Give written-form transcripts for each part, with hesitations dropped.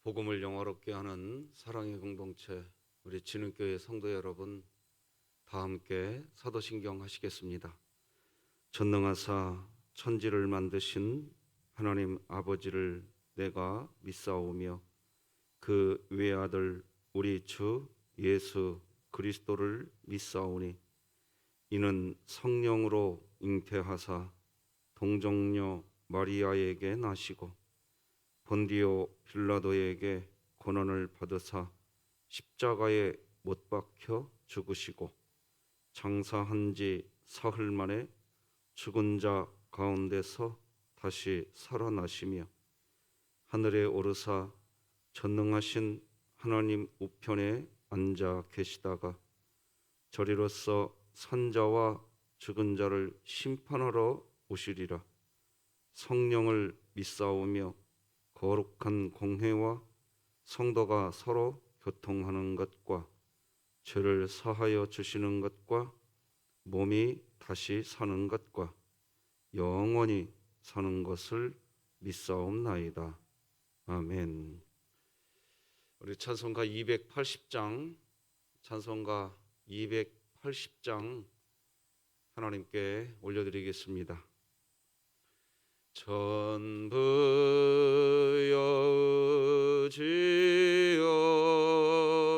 복음을 영화롭게 하는 사랑의 공동체, 우리 진흥교회 성도 여러분, 다 함께 사도신경 하시겠습니다. 전능하사 천지를 만드신 하나님 아버지를 내가 믿사오며 그 외아들 우리 주 예수 그리스도를 믿사오니 이는 성령으로 잉태하사 동정녀 마리아에게 나시고 본디오 빌라도에게 고난을 받으사 십자가에 못 박혀 죽으시고 장사한 지 사흘 만에 죽은 자 가운데서 다시 살아나시며 하늘에 오르사 전능하신 하나님 우편에 앉아 계시다가 저리로서 산자와 죽은 자를 심판하러 오시리라. 성령을 믿사오며 거룩한 공회와 성도가 서로 교통하는 것과 죄를 사하여 주시는 것과 몸이 다시 사는 것과 영원히 사는 것을 믿사옵나이다. 아멘. 우리 찬송가 280장, 찬송가 280장 하나님께 올려드리겠습니다.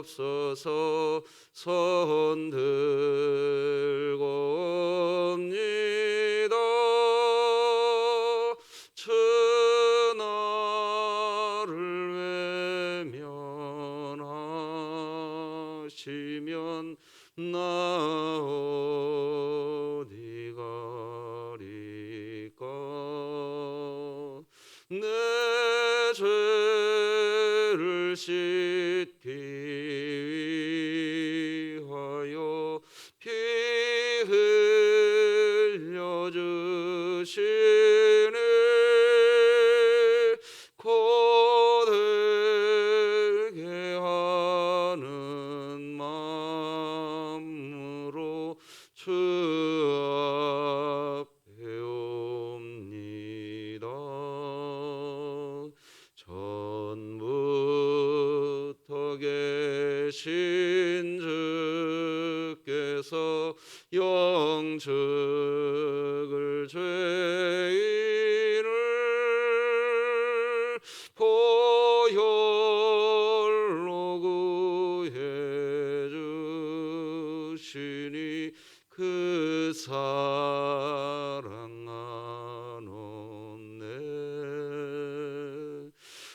전부여지옵소서. 손 들고 옵니다. 천하를 외면하시면 나 어디 가리까. 내 죄를 씻기 위하여 피 흘려 주시니 고되게 하는 마음으로 주 앞에 옵니다. 전부터 계신 주께서 영적을 죄인을 보혈로 구해 주시니 그 사랑 안없네.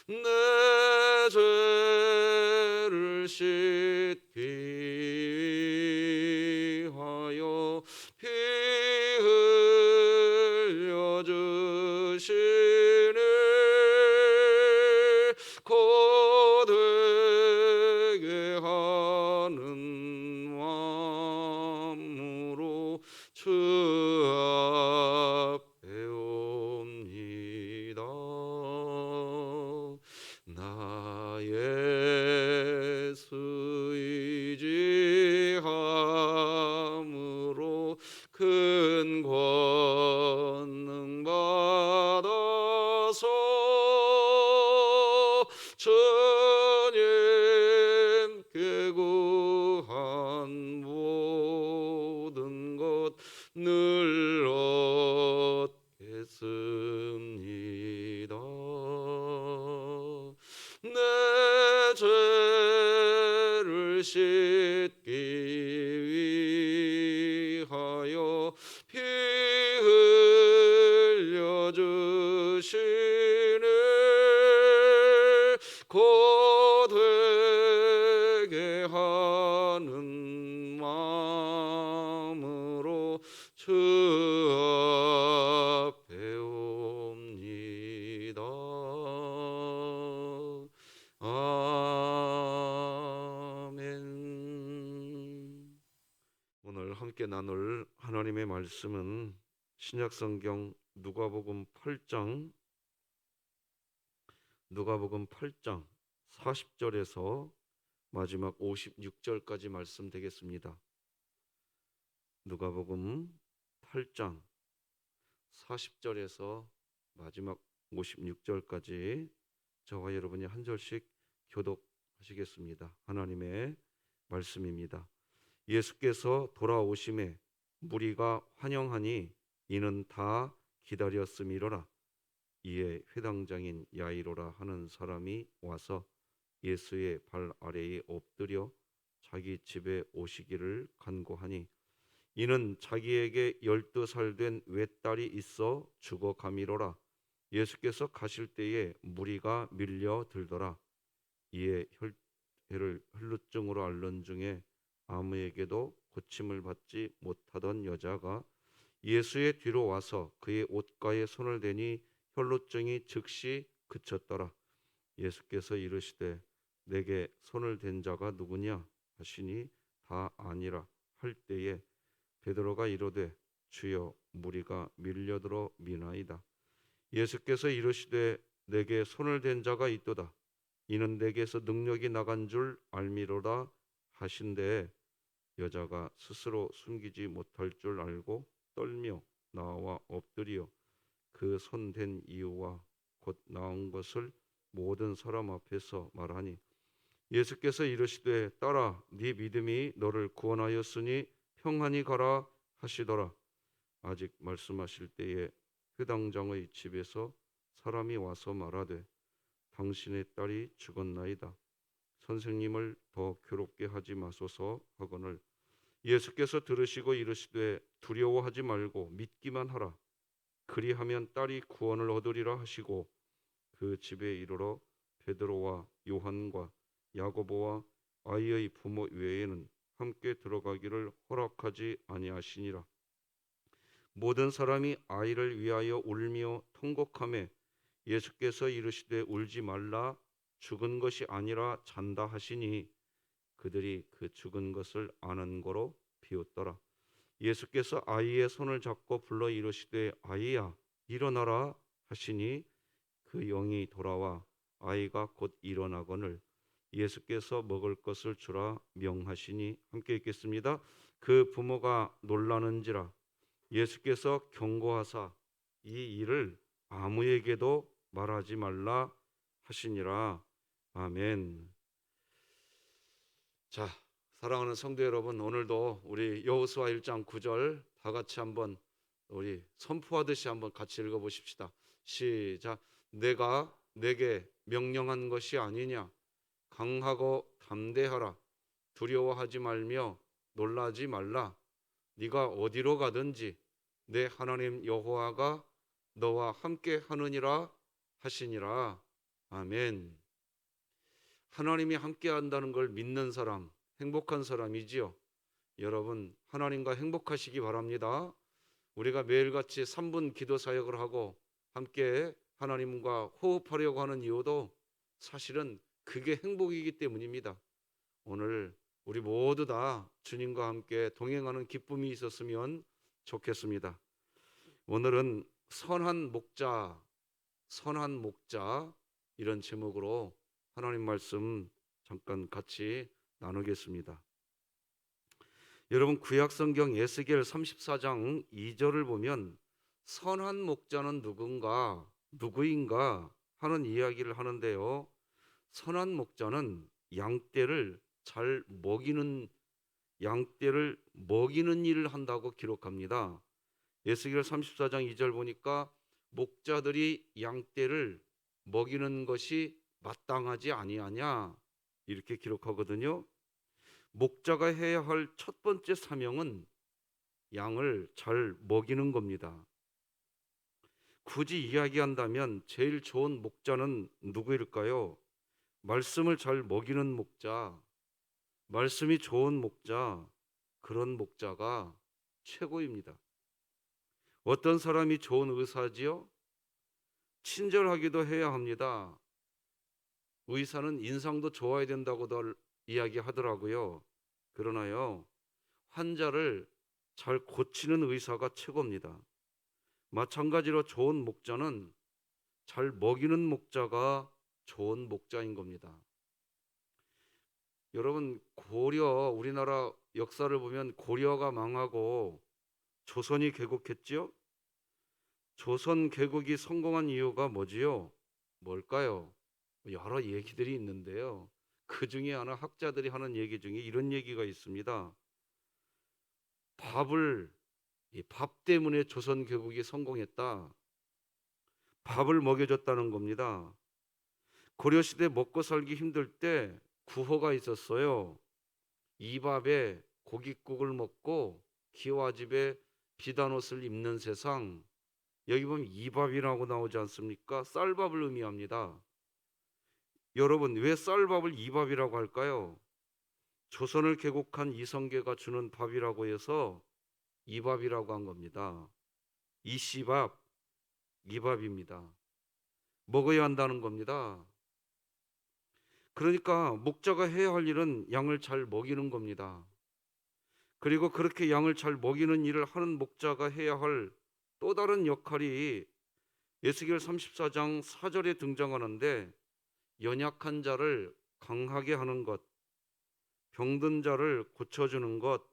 내 죄를 씻기 위하여 피 흘려 주시니 고되게 하는 마음으로 주 앞에 옵니다. 나 예수 의지함으로 큰 권능 받아서 주님께 구한 모든 것 늘 얻겠습니다. 내 죄를 씻기 위하여 피 흘려 주시니 고되게 하는 마음으로 주 앞에 옵니다. 아멘. 오늘 함께 나눌 하나님의 말씀은 신약성경 누가복음 8장 40절에서 마지막 56절까지 말씀 되겠습니다. 누가복음 8장 40절에서 마지막 56절까지 저와 여러분이 한 절씩 교독하시겠습니다. 하나님의 말씀입니다. 예수께서 돌아오심에 무리가 환영하니 이는 다 기다렸음이로라. 이에 회당장인 야이로라 하는 사람이 와서 예수의 발 아래에 엎드려 자기 집에 오시기를 간구하니 이는 자기에게 12살 된 외딸이 있어 죽어가미로라. 예수께서 가실 때에 무리가 밀려들더라. 이에 혈해를 혈루증으로 앓는 중에 아무에게도 고침을 받지 못하던 여자가 예수의 뒤로 와서 그의 옷가에 손을 대니 혈루증이 즉시 그쳤더라. 예수께서 이르시되 내게 손을 댄 자가 누구냐 하시니 다 아니라 할 때에 베드로가 이르되 주여 무리가 밀려들어 미나이다. 예수께서 이르시되 내게 손을 댄 자가 있도다. 이는 내게서 능력이 나간 줄 알미로라 하신대 여자가 스스로 숨기지 못할 줄 알고 떨며 나와 엎드려 그 손 댄 이유와 곧 나온 것을 모든 사람 앞에서 말하니 예수께서 이르시되 딸아 네 믿음이 너를 구원하였으니 평안히 가라 하시더라. 아직 말씀하실 때에 회당장의 집에서 사람이 와서 말하되 당신의 딸이 죽었나이다. 선생님을 더 괴롭게 하지 마소서 하거늘 예수께서 들으시고 이르시되 두려워하지 말고 믿기만 하라. 그리하면 딸이 구원을 얻으리라 하시고 그 집에 이르러 베드로와 요한과 야고보와 아이의 부모 외에는 함께 들어가기를 허락하지 아니하시니라. 모든 사람이 아이를 위하여 울며 통곡하매 예수께서 이르시되 울지 말라 죽은 것이 아니라 잔다 하시니 그들이 그 죽은 것을 아는 거로 비웃더라. 예수께서 아이의 손을 잡고 불러 이르시되 아이야 일어나라 하시니 그 영이 돌아와 아이가 곧 일어나거늘 예수께서 먹을 것을 주라 명하시니 함께 읽겠습니다. 그 부모가 놀라는지라. 예수께서 경고하사 이 일을 아무에게도 말하지 말라 하시니라. 아멘. 자, 사랑하는 성도 여러분, 오늘도 우리 여호수아 1장 9절 다 같이 한번 우리 선포하듯이 한번 같이 읽어보십시다. 시작. 내가 내게 명령한 것이 아니냐. 강하고 담대하라. 두려워하지 말며 놀라지 말라. 네가 어디로 가든지 내 하나님 여호와가 너와 함께 하느니라 하시니라. 아멘. 하나님이 함께 한다는 걸 믿는 사람 행복한 사람이지요. 여러분 하나님과 행복하시기 바랍니다. 우리가 매일같이 3분 기도 사역을 하고 함께 하나님과 호흡하려고 하는 이유도 사실은 그게 행복이기 때문입니다. 오늘 우리 모두 다 주님과 함께 동행하는 기쁨이 있었으면 좋겠습니다. 오늘은 선한 목자 이런 제목으로 하나님 말씀 잠깐 같이 나누겠습니다. 여러분 구약 성경 에스겔 34장 2절을 보면 선한 목자는 누구인가 하는 이야기를 하는데요. 선한 목자는 양떼를 먹이는 일을 한다고 기록합니다. 에스겔 34장 2절 보니까 목자들이 양떼를 먹이는 것이 마땅하지 아니하냐 이렇게 기록하거든요. 목자가 해야 할 첫 번째 사명은 양을 잘 먹이는 겁니다. 굳이 이야기한다면 제일 좋은 목자는 누구일까요? 말씀을 잘 먹이는 목자, 말씀이 좋은 목자, 그런 목자가 최고입니다. 어떤 사람이 좋은 의사지요? 친절하기도 해야 합니다. 의사는 인상도 좋아야 된다고들 이야기하더라고요. 그러나요, 환자를 잘 고치는 의사가 최고입니다. 마찬가지로 좋은 목자는 잘 먹이는 목자가 좋은 목자인 겁니다. 여러분 우리나라 역사를 보면 고려가 망하고 조선이 개국했죠? 조선 개국이 성공한 이유가 뭐지요? 뭘까요? 여러 얘기들이 있는데요. 그 중에 하나 학자들이 하는 얘기 중에 이런 얘기가 있습니다. 이 밥 때문에 조선 개국이 성공했다. 밥을 먹여줬다는 겁니다. 고려시대 먹고 살기 힘들 때 구호가 있었어요. 이 밥에 고깃국을 먹고 기와집에 비단옷을 입는 세상. 여기 보면 이 밥이라고 나오지 않습니까? 쌀밥을 의미합니다. 여러분, 왜 쌀밥을 이 밥이라고 할까요? 조선을 개국한 이성계가 주는 밥이라고 해서 이 밥이라고 한 겁니다. 이씨밥, 이 밥입니다. 먹어야 한다는 겁니다. 그러니까 목자가 해야 할 일은 양을 잘 먹이는 겁니다. 그리고 그렇게 양을 잘 먹이는 일을 하는 목자가 해야 할 또 다른 역할이 에스겔 34장 4절에 등장하는데, 연약한 자를 강하게 하는 것, 병든 자를 고쳐주는 것,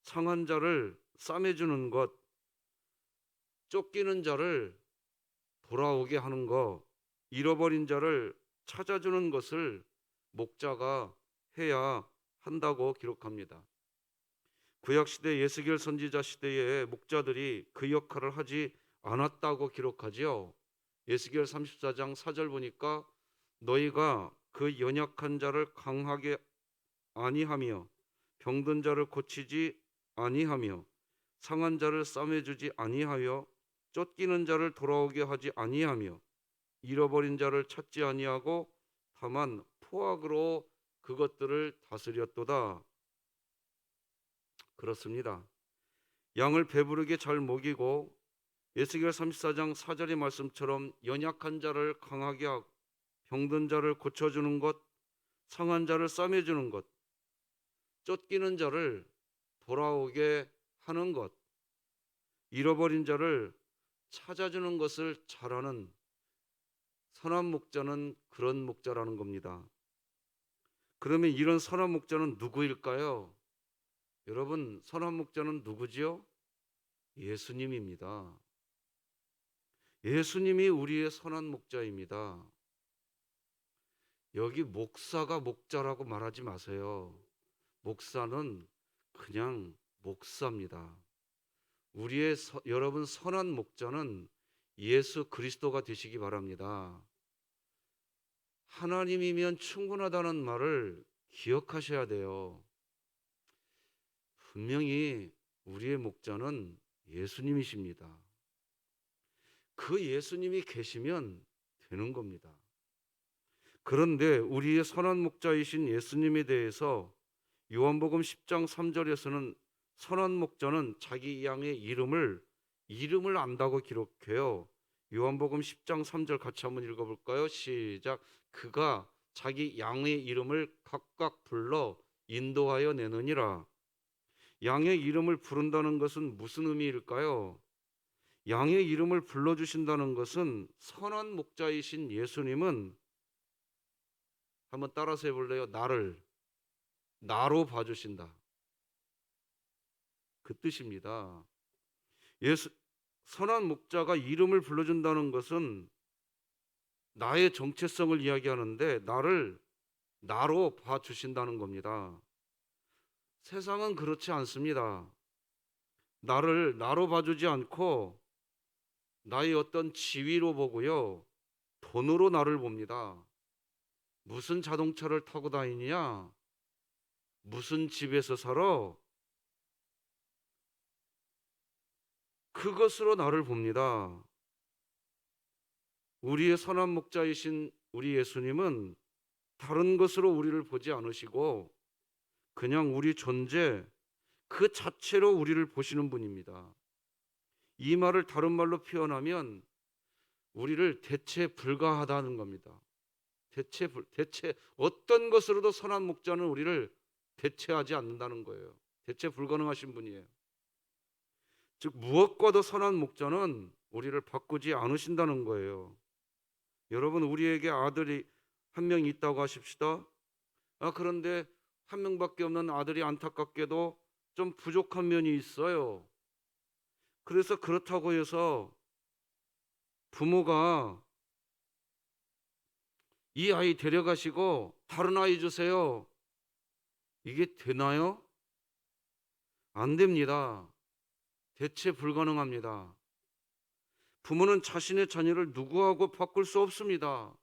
상한 자를 싸매주는 것, 쫓기는 자를 돌아오게 하는 것, 잃어버린 자를 찾아주는 것을 목자가 해야 한다고 기록합니다. 구약시대 예스겔 선지자 시대에 목자들이 그 역할을 하지 않았다고 기록하지요. 예스겔 34장 4절 보니까 너희가 그 연약한 자를 강하게 아니하며 병든 자를 고치지 아니하며 상한 자를 싸매주지 아니하여 쫓기는 자를 돌아오게 하지 아니하며 잃어버린 자를 찾지 아니하고 다만 포악으로 그것들을 다스렸도다. 그렇습니다. 양을 배부르게 잘 먹이고 에스겔 34장 4절의 말씀처럼 연약한 자를 강하게 하고 병든 자를 고쳐주는 것, 상한 자를 싸매주는 것, 쫓기는 자를 돌아오게 하는 것, 잃어버린 자를 찾아주는 것을 잘하는 선한 목자는 그런 목자라는 겁니다. 그러면 이런 선한 목자는 누구일까요? 여러분, 선한 목자는 누구지요? 예수님입니다. 예수님이 우리의 선한 목자입니다. 여기 목사가 목자라고 말하지 마세요. 목사는 그냥 목사입니다. 여러분 선한 목자는 예수 그리스도가 되시기 바랍니다. 하나님이면 충분하다는 말을 기억하셔야 돼요. 분명히 우리의 목자는 예수님이십니다. 그 예수님이 계시면 되는 겁니다. 그런데 우리의 선한 목자이신 예수님에 대해서 요한복음 10장 3절에서는 선한 목자는 자기 양의 이름을 안다고 기록해요. 요한복음 10장 3절 같이 한번 읽어볼까요? 시작. 그가 자기 양의 이름을 각각 불러 인도하여 내느니라. 양의 이름을 부른다는 것은 무슨 의미일까요? 양의 이름을 불러주신다는 것은 선한 목자이신 예수님은, 한번 따라서 해볼래요? 나로 봐주신다, 그 뜻입니다. 선한 목자가 이름을 불러준다는 것은 나의 정체성을 이야기하는데 나로 봐주신다는 겁니다. 세상은 그렇지 않습니다. 나로 봐주지 않고 나의 어떤 지위로 보고요, 돈으로 나를 봅니다. 무슨 자동차를 타고 다니냐? 무슨 집에서 살아? 그것으로 나를 봅니다. 우리의 선한 목자이신 우리 예수님은 다른 것으로 우리를 보지 않으시고 그냥 우리 존재 그 자체로 우리를 보시는 분입니다. 이 말을 다른 말로 표현하면 우리를 대체 불가하다는 겁니다. 대체 어떤 것으로도 선한 목자는 우리를 대체하지 않는다는 거예요. 대체 불가능하신 분이에요. 즉 무엇과도 선한 목자는 우리를 바꾸지 않으신다는 거예요. 여러분, 우리에게 아들이 한 명 있다고 하십시다. 그런데 한 명밖에 없는 아들이 안타깝게도 좀 부족한 면이 있어요. 그래서 그렇다고 해서 부모가 이 아이 데려가시고 다른 아이 주세요. 이게 되나요? 안 됩니다. 대체 불가능합니다. 부모는 자신의 자녀를 누구하고 바꿀 수 없습니다.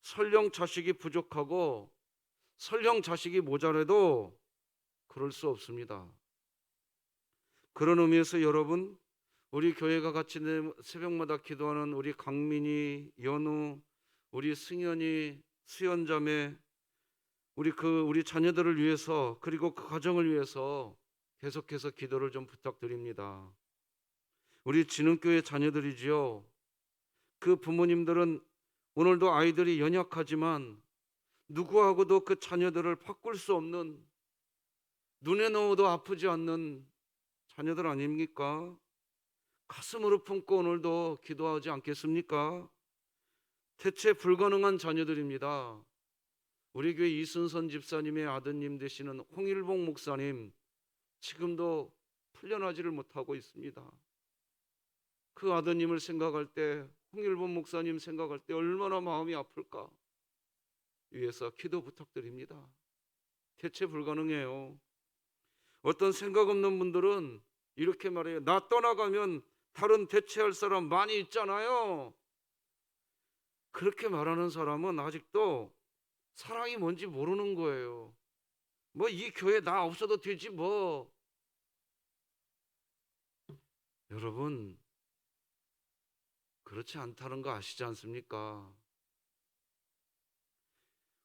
설령 자식이 부족하고 설령 자식이 모자라도 그럴 수 없습니다. 그런 의미에서 여러분, 우리 교회가 같이 새벽마다 기도하는 우리 강민이, 연우, 우리 승현이, 수연자매, 우리 자녀들을 위해서, 그리고 그 가정을 위해서 계속해서 기도를 좀 부탁드립니다. 우리 진흥교회 자녀들이지요. 그 부모님들은 오늘도 아이들이 연약하지만 누구하고도 그 자녀들을 바꿀 수 없는, 눈에 넣어도 아프지 않는 자녀들 아닙니까? 가슴으로 품고 오늘도 기도하지 않겠습니까? 대체 불가능한 자녀들입니다. 우리 교회 이순선 집사님의 아드님 되시는 홍일봉 목사님, 지금도 풀려나지를 못하고 있습니다. 그 아드님을 생각할 때, 홍일봉 목사님 생각할 때 얼마나 마음이 아플까? 위해서 기도 부탁드립니다. 대체 불가능해요. 어떤 생각 없는 분들은 이렇게 말해요. 나 떠나가면 다른 대체할 사람 많이 있잖아요. 그렇게 말하는 사람은 아직도 사랑이 뭔지 모르는 거예요. 뭐 이 교회 나 없어도 되지 뭐. 여러분, 그렇지 않다는 거 아시지 않습니까?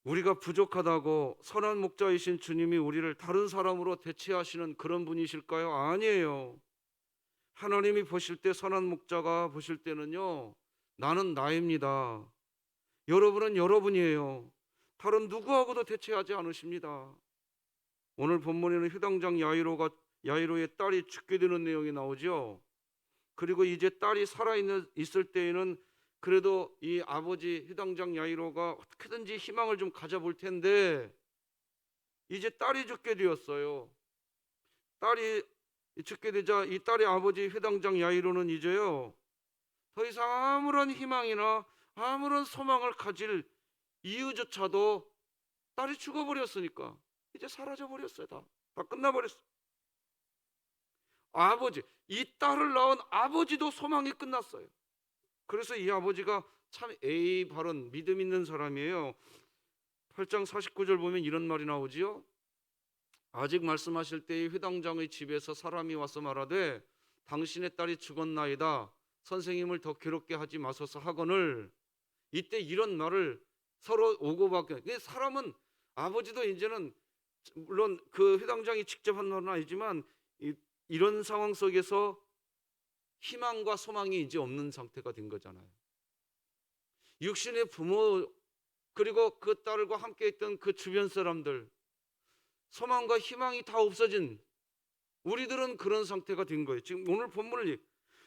우리가 부족하다고 선한 목자이신 주님이 우리를 다른 사람으로 대체하시는 그런 분이실까요? 아니에요. 하나님이 보실 때, 선한 목자가 보실 때는요, 나는 나입니다. 여러분은 여러분이에요. 다른 누구하고도 대체하지 않으십니다. 오늘 본문에는 휴당장 야이로의 딸이 죽게 되는 내용이 나오죠. 그리고 이제 딸이 살아있을 때에는 그래도 이 아버지 휴당장 야이로가 어떻게든지 희망을 좀 가져볼 텐데, 이제 딸이 죽게 되었어요. 딸이 죽게 되자 이 딸의 아버지 휴당장 야이로는 이제요, 더 이상 아무런 희망이나 아무런 소망을 가질 이유조차도, 딸이 죽어버렸으니까 이제 사라져버렸어요. 다 끝나버렸어요. 이 딸을 낳은 아버지도 소망이 끝났어요. 그래서 이 아버지가 참 바른 믿음 있는 사람이에요. 8장 49절 보면 이런 말이 나오지요. 아직 말씀하실 때에 회당장의 집에서 사람이 와서 말하되 당신의 딸이 죽었나이다. 선생님을 더 괴롭게 하지 마소서 하거늘. 이때 이런 말을 서로 오고받게. 사람은, 아버지도 이제는 물론 그 회당장이 직접 한 말은 아니지만 이런 상황 속에서 희망과 소망이 이제 없는 상태가 된 거잖아요. 육신의 부모, 그리고 그 딸과 함께 있던 그 주변 사람들, 소망과 희망이 다 없어진 우리들은 그런 상태가 된 거예요. 지금 오늘 본문을,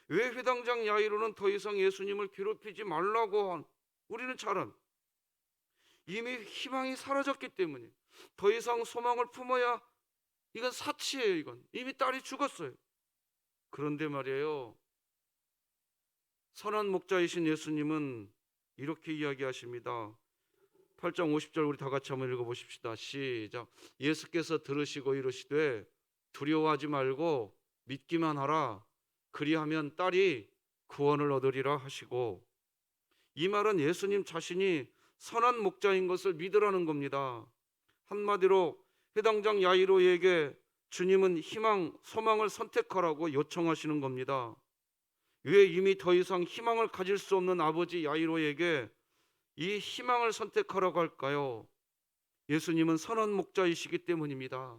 왜 회당장 야이로는 더 이상 예수님을 괴롭히지 말라고 한, 우리는 잘 이미 희망이 사라졌기 때문에 더 이상 소망을 품어야, 이건 사치예요. 이건 이미 딸이 죽었어요. 그런데 말이에요, 선한 목자이신 예수님은 이렇게 이야기하십니다. 8장 50절 우리 다 같이 한번 읽어보십시다. 시작. 예수께서 들으시고 이르시되 두려워하지 말고 믿기만 하라. 그리하면 딸이 구원을 얻으리라 하시고, 이 말은 예수님 자신이 선한 목자인 것을 믿으라는 겁니다. 한마디로 회당장 야이로에게 주님은 희망, 소망을 선택하라고 요청하시는 겁니다. 왜 이미 더 이상 희망을 가질 수 없는 아버지 야이로에게 이 희망을 선택하라고 할까요? 예수님은 선한 목자이시기 때문입니다.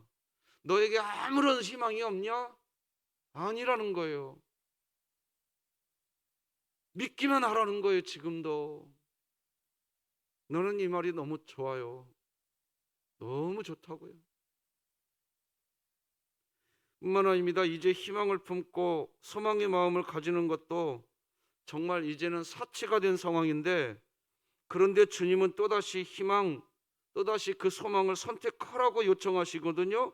너에게 아무런 희망이 없냐? 아니라는 거예요. 믿기만 하라는 거예요. 지금도. 너는 이 말이 너무 좋아요. 너무 좋다고요. 뿐만 아닙니다. 이제 희망을 품고 소망의 마음을 가지는 것도 정말 이제는 사치가 된 상황인데, 그런데 주님은 또다시 희망, 또다시 그 소망을 선택하라고 요청하시거든요.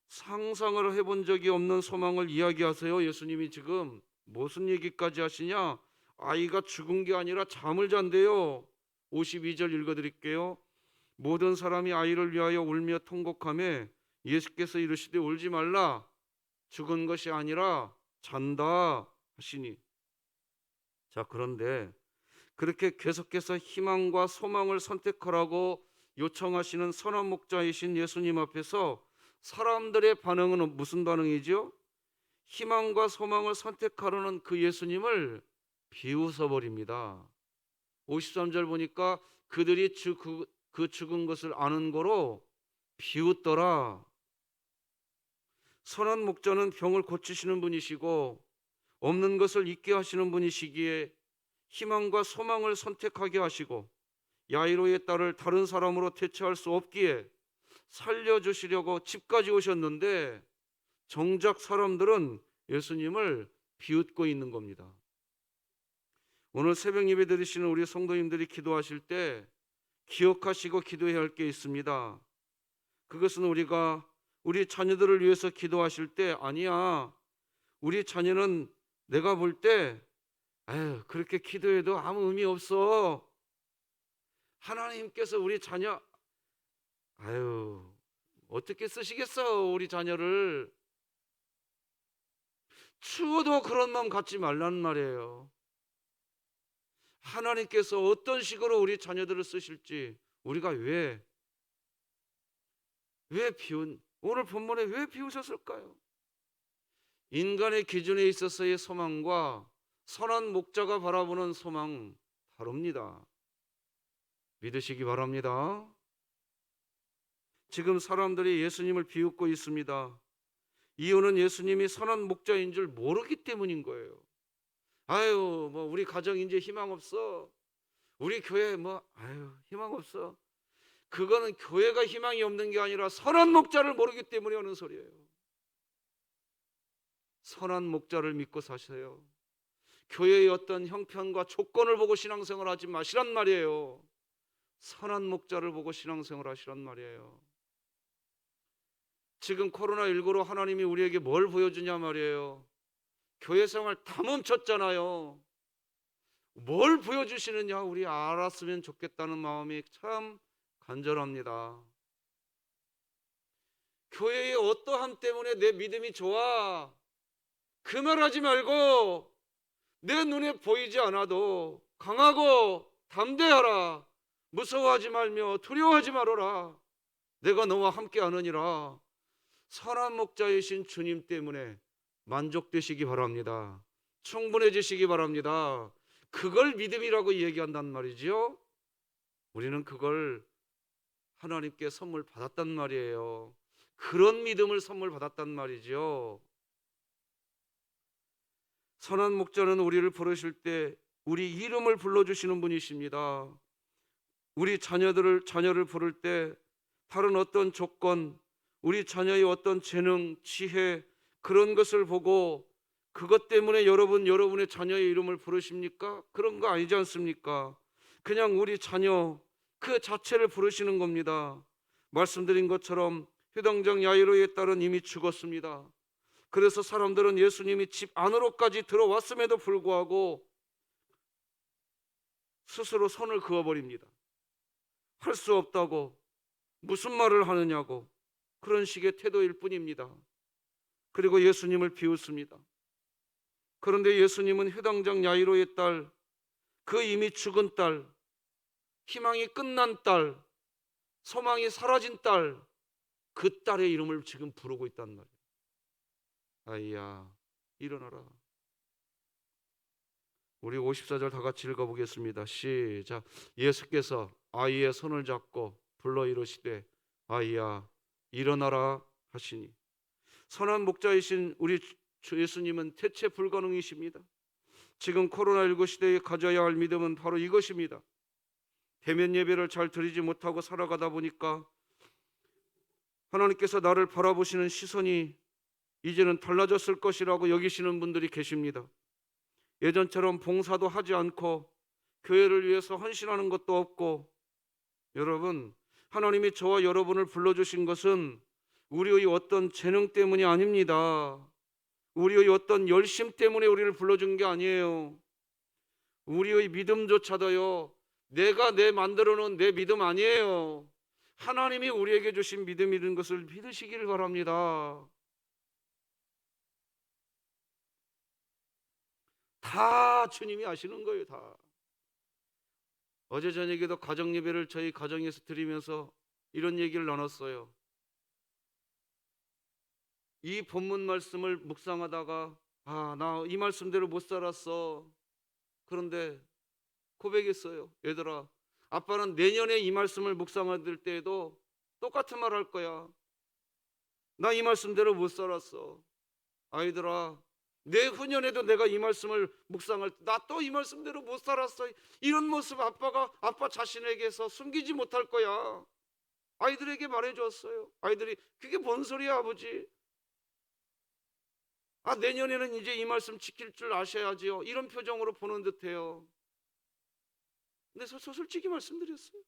상상을 해본 적이 없는 소망을 이야기하세요. 예수님이 지금 무슨 얘기까지 하시냐? 아이가 죽은 게 아니라 잠을 잔대요. 52절 읽어드릴게요. 모든 사람이 아이를 위하여 울며 통곡하며 예수께서 이르시되 울지 말라, 죽은 것이 아니라 잔다 하시니. 자, 그런데 그렇게 계속해서 희망과 소망을 선택하라고 요청하시는 선한 목자이신 예수님 앞에서 사람들의 반응은 무슨 반응이죠? 희망과 소망을 선택하려는 그 예수님을 비웃어 버립니다. 53절 보니까 그들이 그 죽은 것을 아는 거로 비웃더라. 선한 목자는 병을 고치시는 분이시고 없는 것을 있게 하시는 분이시기에 희망과 소망을 선택하게 하시고 야이로의 딸을 다른 사람으로 대체할 수 없기에 살려주시려고 집까지 오셨는데 정작 사람들은 예수님을 비웃고 있는 겁니다. 오늘 새벽 예배 드리시는 우리 성도님들이 기도하실 때 기억하시고 기도해야 할 게 있습니다. 그것은 우리가 우리 자녀들을 위해서 기도하실 때, 아니야, 우리 자녀는 내가 볼 때 그렇게 기도해도 아무 의미 없어. 하나님께서 우리 자녀 어떻게 쓰시겠어, 우리 자녀를. 추워도 그런 마음 갖지 말라는 말이에요. 하나님께서 어떤 식으로 우리 자녀들을 쓰실지 우리가 오늘 본문에 왜 비우셨을까요? 인간의 기준에 있어서의 소망과 선한 목자가 바라보는 소망 다릅니다. 믿으시기 바랍니다. 지금 사람들이 예수님을 비웃고 있습니다. 이유는 예수님이 선한 목자인 줄 모르기 때문인 거예요. 우리 가정 이제 희망 없어. 우리 교회 희망 없어. 그거는 교회가 희망이 없는 게 아니라 선한 목자를 모르기 때문에 하는 소리예요. 선한 목자를 믿고 사세요. 교회의 어떤 형편과 조건을 보고 신앙생활 하지 마시란 말이에요. 선한 목자를 보고 신앙생활 하시란 말이에요. 지금 코로나19로 하나님이 우리에게 뭘 보여주냐 말이에요. 교회 생활 다 멈췄잖아요. 뭘 보여주시느냐 우리 알았으면 좋겠다는 마음이 참 간절합니다. 교회의 어떠함 때문에 내 믿음이 좋아, 그 말하지 말고 내 눈에 보이지 않아도 강하고 담대하라, 무서워하지 말며 두려워하지 말아라, 내가 너와 함께 하느니라. 선한 목자이신 주님 때문에 만족되시기 바랍니다. 충분해지시기 바랍니다. 그걸 믿음이라고 얘기한단 말이죠. 우리는 그걸 하나님께 선물 받았단 말이에요. 그런 믿음을 선물 받았단 말이죠. 선한 목자는 우리를 부르실 때 우리 이름을 불러주시는 분이십니다. 우리 자녀를 부를 때 다른 어떤 조건, 우리 자녀의 어떤 재능, 지혜, 그런 것을 보고 그것 때문에 여러분의 자녀의 이름을 부르십니까? 그런 거 아니지 않습니까? 그냥 우리 자녀 그 자체를 부르시는 겁니다. 말씀드린 것처럼 회당장 야이로의 딸은 이미 죽었습니다. 그래서 사람들은 예수님이 집 안으로까지 들어왔음에도 불구하고 스스로 손을 그어버립니다. 할 수 없다고, 무슨 말을 하느냐고, 그런 식의 태도일 뿐입니다. 그리고 예수님을 비웃습니다. 그런데 예수님은 회당장 야이로의 딸, 그 이미 죽은 딸, 희망이 끝난 딸, 소망이 사라진 딸, 그 딸의 이름을 지금 부르고 있단 말이에요. 아이야, 일어나라. 우리 54절 다 같이 읽어보겠습니다. 시작. 예수께서 아이의 손을 잡고 불러 이르시되 아이야 일어나라 하시니. 선한 목자이신 우리 주 예수님은 대체 불가능이십니다. 지금 코로나19 시대에 가져야 할 믿음은 바로 이것입니다. 대면 예배를 잘 드리지 못하고 살아가다 보니까 하나님께서 나를 바라보시는 시선이 이제는 달라졌을 것이라고 여기시는 분들이 계십니다. 예전처럼 봉사도 하지 않고 교회를 위해서 헌신하는 것도 없고, 여러분, 하나님이 저와 여러분을 불러주신 것은 우리의 어떤 재능 때문이 아닙니다. 우리의 어떤 열심 때문에 우리를 불러준 게 아니에요. 우리의 믿음조차도요, 내가 내 만들어 놓은 내 믿음 아니에요. 하나님이 우리에게 주신 믿음이라는 것을 믿으시기를 바랍니다. 다 주님이 아시는 거예요, 다. 어제 저녁에도 가정 예배를 저희 가정에서 드리면서 이런 얘기를 나눴어요. 이 본문 말씀을 묵상하다가 나 이 말씀대로 못 살았어. 그런데 고백했어요. 얘들아, 아빠는 내년에 이 말씀을 묵상할 때에도 똑같은 말 할 거야. 나 이 말씀대로 못 살았어. 아이들아, 내후년에도 내가 이 말씀을 묵상할 때 나 또 이 말씀대로 못 살았어. 이런 모습 아빠 자신에게서 숨기지 못할 거야. 아이들에게 말해 주었어요. 아이들이 그게 뭔 소리야 아버지? 내년에는 이제 이 말씀 지킬 줄 아셔야지요. 이런 표정으로 보는 듯해요. 근데 솔직히 말씀드렸어요.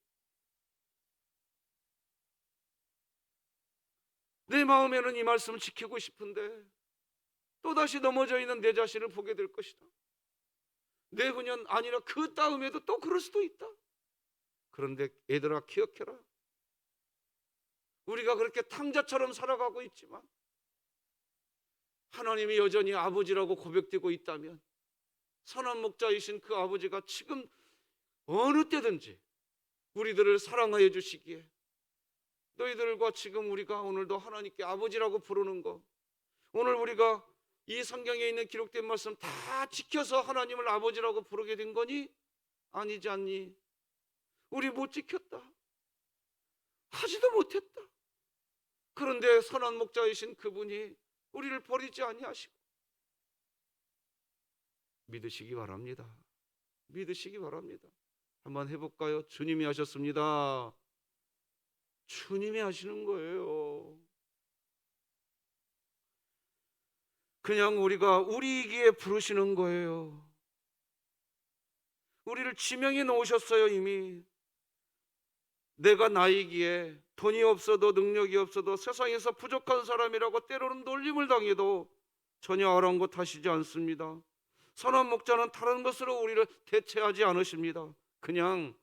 내 마음에는 이 말씀을 지키고 싶은데 또다시 넘어져 있는 내 자신을 보게 될 것이다. 내후년 아니라 그 다음에도 또 그럴 수도 있다. 그런데 얘들아, 기억해라. 우리가 그렇게 탕자처럼 살아가고 있지만 하나님이 여전히 아버지라고 고백되고 있다면 선한 목자이신 그 아버지가 지금 어느 때든지 우리들을 사랑하여 주시기에 너희들과 지금 우리가 오늘도 하나님께 아버지라고 부르는 거, 오늘 우리가 이 성경에 있는 기록된 말씀 다 지켜서 하나님을 아버지라고 부르게 된 거니? 아니지 않니? 우리 못 지켰다. 하지도 못했다. 그런데 선한 목자이신 그분이 우리를 버리지 아니하시고 믿으시기 바랍니다. 믿으시기 바랍니다. 한번 해볼까요? 주님이 하셨습니다. 주님이 하시는 거예요. 그냥 우리가 우리이기에 부르시는 거예요. 우리를 지명해 놓으셨어요. 이미 내가 나이기에 돈이 없어도 능력이 없어도 세상에서 부족한 사람이라고 때로는 놀림을 당해도 전혀 아랑곳하시지 않습니다. 선한 목자는 다른 것으로 우리를 대체하지 않으십니다. 그냥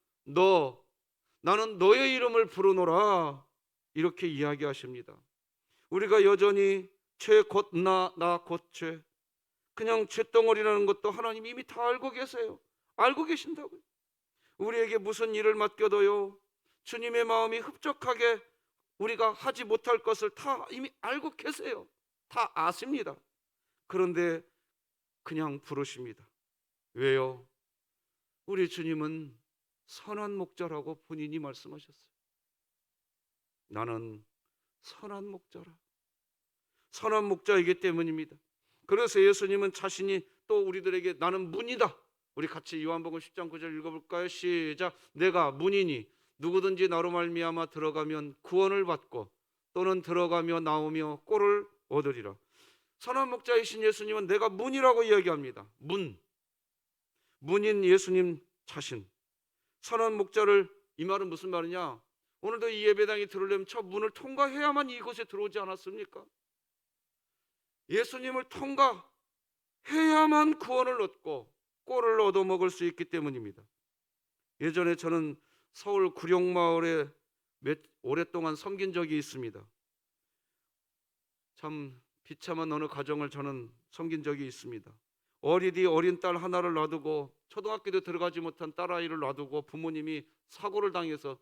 나는 너의 이름을 부르노라 이렇게 이야기하십니다. 우리가 여전히 죄 곧 나 곧 죄, 그냥 죄덩어리라는 것도 하나님 이미 다 알고 계세요. 알고 계신다고요. 우리에게 무슨 일을 맡겨도요, 주님의 마음이 흡족하게 우리가 하지 못할 것을 다 이미 알고 계세요. 다 아십니다. 그런데 그냥 부르십니다. 왜요? 우리 주님은 선한 목자라고 본인이 말씀하셨어요. 나는 선한 목자라. 선한 목자이기 때문입니다. 그래서 예수님은 자신이 또 우리들에게 나는 문이다. 우리 같이 요한복음 10장 9절 읽어볼까요? 시작. 내가 문이니 누구든지 나로 말미암아 들어가면 구원을 받고 또는 들어가며 나오며 꼴을 얻으리라. 선한 목자이신 예수님은 내가 문이라고 이야기합니다. 문인 예수님 자신. 선한 목자를, 이 말은 무슨 말이냐? 오늘도 이 예배당에 들어오려면 저 문을 통과해야만 이곳에 들어오지 않았습니까? 예수님을 통과해야만 구원을 얻고 꼴을 얻어먹을 수 있기 때문입니다. 예전에 저는 서울 구룡마을에 오랫동안 섬긴 적이 있습니다. 참 비참한 어느 가정을 저는 섬긴 적이 있습니다. 어린 딸 하나를 놔두고 초등학교도 들어가지 못한 딸아이를 놔두고 부모님이 사고를 당해서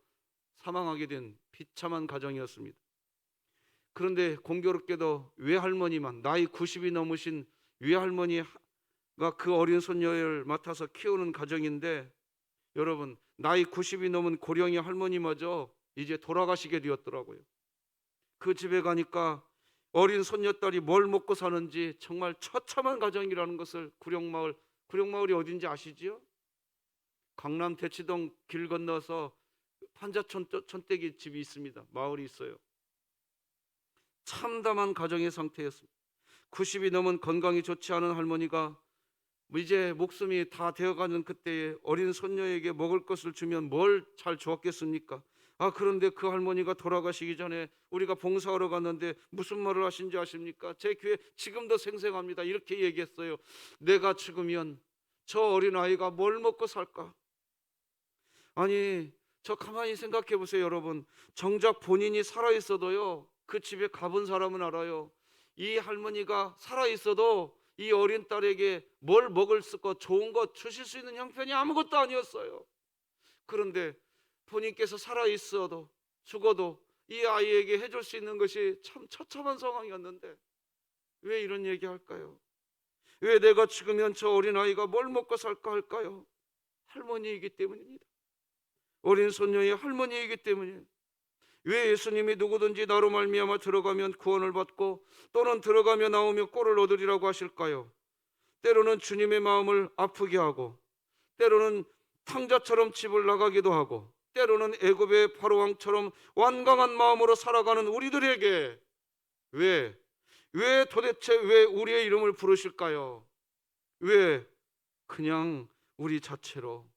사망하게 된 비참한 가정이었습니다. 그런데 공교롭게도 외할머니만, 나이 90이 넘으신 외할머니가 그 어린 손녀를 맡아서 키우는 가정인데, 여러분, 나이 90이 넘은 고령의 할머니마저 이제 돌아가시게 되었더라고요. 그 집에 가니까 어린 손녀딸이 뭘 먹고 사는지 정말 처참한 가정이라는 것을, 구룡마을이 어딘지 아시지요? 강남 대치동 길 건너서 판자촌떼기 집이 있습니다. 마을이 있어요. 참담한 가정의 상태였습니다. 90이 넘은 건강이 좋지 않은 할머니가 이제 목숨이 다 되어가는 그때에 어린 손녀에게 먹을 것을 주면 뭘 잘 주었겠습니까? 그런데 그 할머니가 돌아가시기 전에 우리가 봉사하러 갔는데 무슨 말을 하신지 아십니까? 제 귀에 지금도 생생합니다. 이렇게 얘기했어요. 내가 죽으면 저 어린아이가 뭘 먹고 살까? 아니, 저 가만히 생각해 보세요, 여러분. 정작 본인이 살아 있어도요, 그 집에 가본 사람은 알아요. 이 할머니가 살아 있어도 이 어린 딸에게 뭘 먹을 것, 좋은 것 주실 수 있는 형편이 아무것도 아니었어요. 그런데 본인께서 살아 있어도 죽어도 이 아이에게 해줄 수 있는 것이 참 처참한 상황이었는데 왜 이런 얘기할까요? 왜 내가 죽으면 저 어린아이가 뭘 먹고 살까 할까요? 할머니이기 때문입니다. 어린 손녀의 할머니이기 때문이에요. 왜 예수님이 누구든지 나로 말미암아 들어가면 구원을 받고 또는 들어가며 나오며 꼴을 얻으리라고 하실까요? 때로는 주님의 마음을 아프게 하고, 때로는 탕자처럼 집을 나가기도 하고, 때로는 애굽의 바로왕처럼 완강한 마음으로 살아가는 우리들에게 왜 도대체 왜 우리의 이름을 부르실까요? 왜 그냥 우리 자체로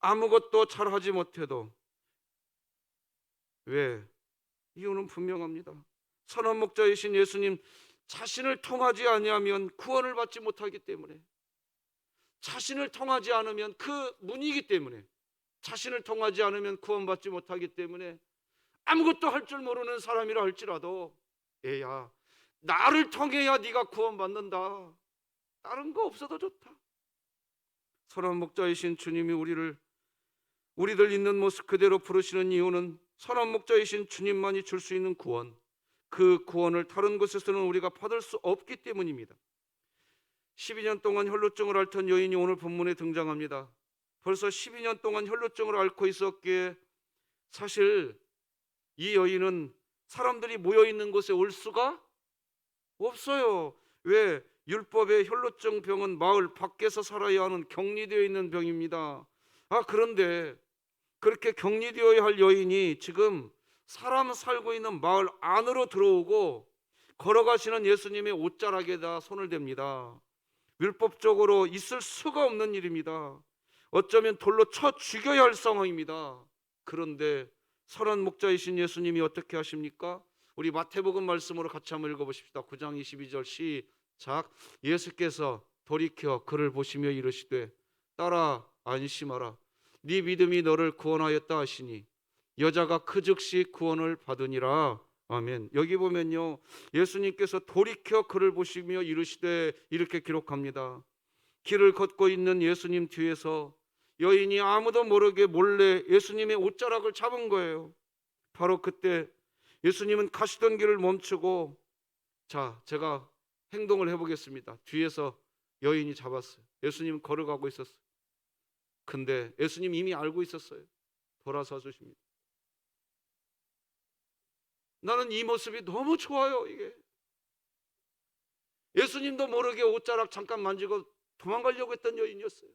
아무것도 잘하지 못해도, 왜? 이유는 분명합니다. 선한 목자이신 예수님 자신을 통하지 아니하면 구원을 받지 못하기 때문에, 자신을 통하지 않으면 그 문이기 때문에, 자신을 통하지 않으면 구원받지 못하기 때문에 아무것도 할 줄 모르는 사람이라 할지라도 얘야, 나를 통해야 네가 구원받는다. 다른 거 없어도 좋다. 선한 목자이신 주님이 우리들 있는 모습 그대로 부르시는 이유는 선한 목자이신 주님만이 줄 수 있는 구원, 그 구원을 다른 곳에서는 우리가 받을 수 없기 때문입니다. 12년 동안 혈루증을 앓던 여인이 오늘 본문에 등장합니다. 벌써 12년 동안 혈루증을 앓고 있었기에 사실 이 여인은 사람들이 모여 있는 곳에 올 수가 없어요. 왜? 율법의 혈루증 병은 마을 밖에서 살아야 하는 격리되어 있는 병입니다. 그런데 그렇게 격리되어야 할 여인이 지금 사람 살고 있는 마을 안으로 들어오고 걸어가시는 예수님의 옷자락에다 손을 댑니다. 율법적으로 있을 수가 없는 일입니다. 어쩌면 돌로 쳐 죽여야 할 상황입니다. 그런데 선한 목자이신 예수님이 어떻게 하십니까? 우리 마태복음 말씀으로 같이 한번 읽어보십시다. 9장 22절 시작. 예수께서 돌이켜 그를 보시며 이르시되 딸아 안심하라, 네 믿음이 너를 구원하였다 하시니 여자가 그 즉시 구원을 받으니라. 아멘. 여기 보면요, 예수님께서 돌이켜 그를 보시며 이르시되 이렇게 기록합니다. 길을 걷고 있는 예수님 뒤에서 여인이 아무도 모르게 몰래 예수님의 옷자락을 잡은 거예요. 바로 그때 예수님은 가시던 길을 멈추고, 자, 제가 행동을 해보겠습니다. 뒤에서 여인이 잡았어요. 예수님은 걸어가고 있었어요. 근데 예수님 이미 알고 있었어요. 돌아서 주십니다. 나는 이 모습이 너무 좋아요. 이게 예수님도 모르게 옷자락 잠깐 만지고 도망가려고 했던 여인이었어요.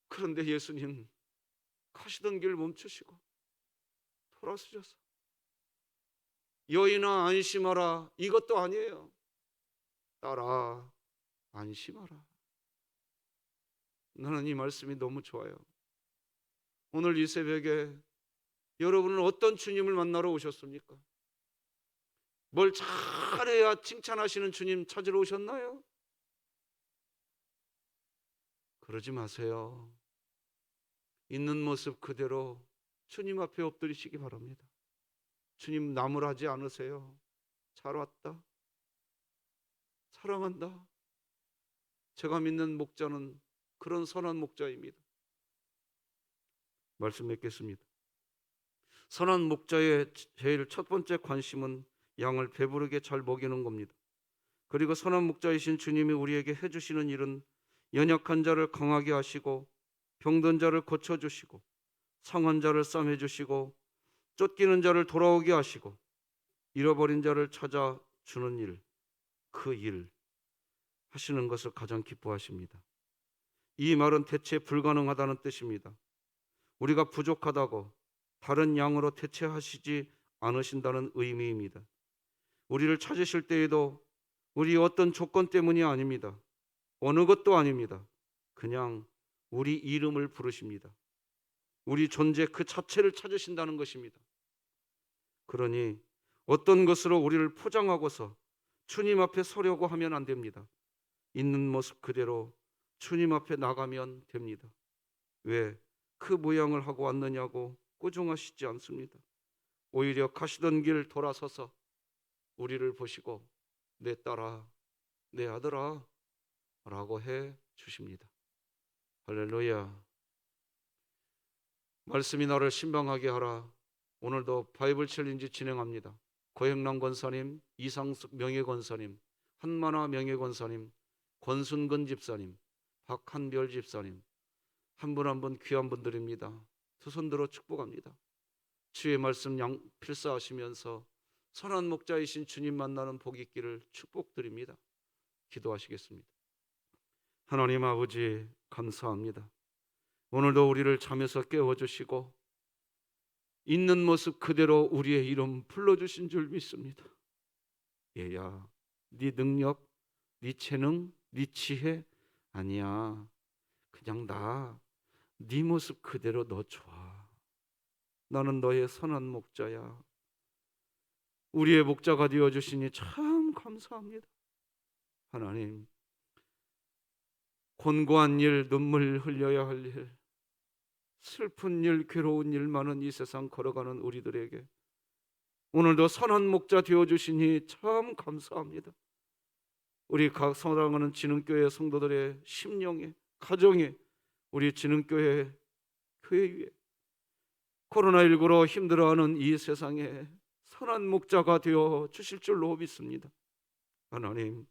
그런데 예수님 가시던 길 멈추시고 돌아서셔서 여인아 안심하라, 이것도 아니에요. 딸아 안심하라. 나는 이 말씀이 너무 좋아요. 오늘 이 새벽에 여러분은 어떤 주님을 만나러 오셨습니까? 뭘 잘해야 칭찬하시는 주님 찾으러 오셨나요? 그러지 마세요. 있는 모습 그대로 주님 앞에 엎드리시기 바랍니다. 주님 나무라지 않으세요. 잘 왔다, 사랑한다. 제가 믿는 목자는 그런 선한 목자입니다. 말씀 맺겠습니다. 선한 목자의 제일 첫 번째 관심은 양을 배부르게 잘 먹이는 겁니다. 그리고 선한 목자이신 주님이 우리에게 해주시는 일은 연약한 자를 강하게 하시고 병든 자를 고쳐주시고 상한 자를 싸매주시고 쫓기는 자를 돌아오게 하시고 잃어버린 자를 찾아주는 일, 그 일 하시는 것을 가장 기뻐하십니다. 이 말은 대체 불가능하다는 뜻입니다. 우리가 부족하다고 다른 양으로 대체하시지 않으신다는 의미입니다. 우리를 찾으실 때에도 우리 어떤 조건 때문이 아닙니다. 어느 것도 아닙니다. 그냥 우리 이름을 부르십니다. 우리 존재 그 자체를 찾으신다는 것입니다. 그러니 어떤 것으로 우리를 포장하고서 주님 앞에 서려고 하면 안 됩니다. 있는 모습 그대로 주님 앞에 나가면 됩니다. 왜 그 모양을 하고 왔느냐고 꾸중하시지 않습니다. 오히려 가시던 길 돌아서서 우리를 보시고 내 딸아, 내 아들아 라고 해 주십니다. 할렐루야. 말씀이 나를 신방하게 하라. 오늘도 바이블 챌린지 진행합니다. 고행남 권사님, 이상숙 명예권사님, 한만화 명예권사님, 권순근 집사님, 박한별 집사님, 한 분 한 분 귀한 분들입니다. 두 손 들어 축복합니다. 주의 말씀 필사하시면서 선한 목자이신 주님 만나는 복이 있기를 축복드립니다. 기도하시겠습니다. 하나님 아버지 감사합니다. 오늘도 우리를 잠에서 깨워주시고 있는 모습 그대로 우리의 이름 불러주신 줄 믿습니다. 얘야, 네 능력, 네 재능, 네 지혜 아니야. 그냥 네 모습 그대로 너 좋아. 나는 너의 선한 목자야. 우리의 목자가 되어주시니 참 감사합니다. 하나님, 곤고한 일, 눈물 흘려야 할 일, 슬픈 일, 괴로운 일 많은 이 세상 걸어가는 우리들에게 오늘도 선한 목자 되어주시니 참 감사합니다. 우리 각 사랑하는 진흥교회 성도들의 심령에, 가정에, 우리 진흥교회 교회 위에 코로나19로 힘들어하는 이 세상에 선한 목자가 되어 주실 줄로 믿습니다. 하나님,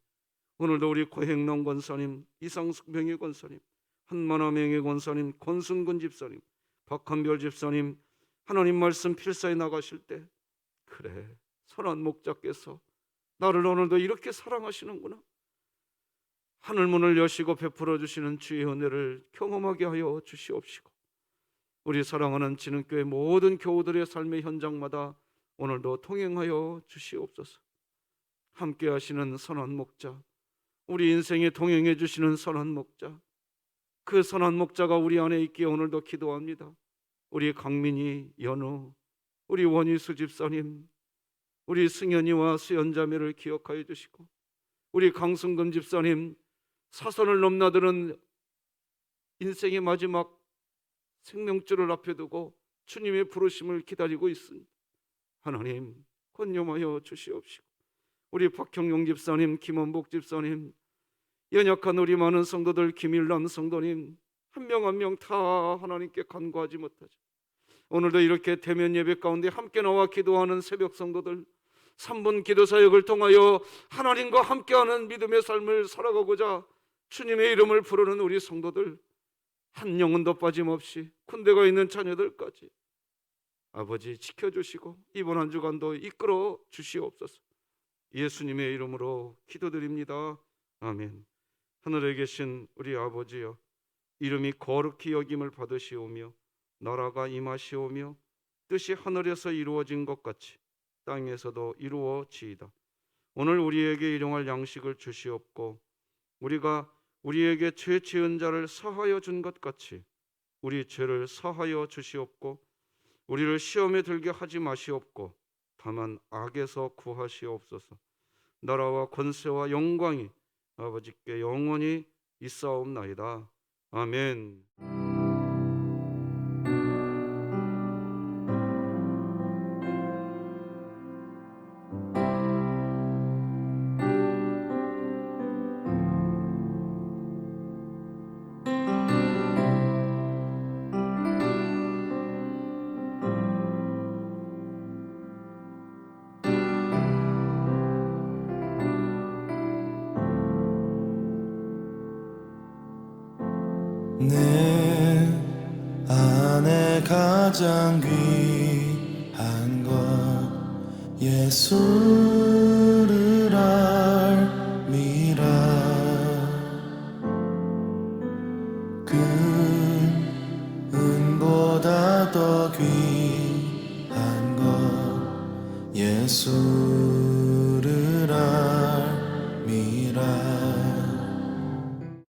오늘도 우리 고행남 권사님, 이상숙 명예권사님, 한만화 명예권사님, 권순근 집사님, 박한별 집사님, 하나님 말씀 필사에 나가실 때 그래, 선한 목자께서 나를 오늘도 이렇게 사랑하시는구나. 하늘문을 여시고 베풀어 주시는 주의 은혜를 경험하게 하여 주시옵시고 우리 사랑하는 진흥교회 모든 교우들의 삶의 현장마다 오늘도 통행하여 주시옵소서. 함께 하시는 선한 목자, 우리 인생에 동행해 주시는 선한 목자, 그 선한 목자가 우리 안에 있기에 오늘도 기도합니다. 우리 강민이, 연우, 우리 원희수 집사님, 우리 승현이와 수연자매를 기억하여 주시고 우리 강승금 집사님, 사선을 넘나드는 인생의 마지막 생명줄을 앞에 두고 주님의 부르심을 기다리고 있습니다. 하나님 권념하여 주시옵시고 우리 박형용 집사님, 김원복 집사님, 연약한 우리 많은 성도들, 김일남 성도님 한 명 한 명 다 하나님께 간구하지 못하죠. 오늘도 이렇게 대면 예배 가운데 함께 나와 기도하는 새벽 성도들, 3분 기도 사역을 통하여 하나님과 함께하는 믿음의 삶을 살아가고자 주님의 이름을 부르는 우리 성도들 한 영혼도 빠짐없이 군대가 있는 자녀들까지 아버지 지켜주시고 이번 한 주간도 이끌어 주시옵소서. 예수님의 이름으로 기도드립니다. 아멘. 하늘에 계신 우리 아버지여, 이름이 거룩히 여김을 받으시오며 나라가 임하시오며 뜻이 하늘에서 이루어진 것 같이 땅에서도 이루어지이다. 오늘 우리에게 일용할 양식을 주시옵고 우리가 우리에게 죄 지은 자를 사하여 준 것 같이 우리 죄를 사하여 주시옵고 우리를 시험에 들게 하지 마시옵고 다만 악에서 구하시옵소서. 나라와 권세와 영광이 아버지께 영원히 있사옵나이다. 아멘. 내 안에 가장 귀한 것 예수를 알미라. 그 은보다 더 귀한 것 예수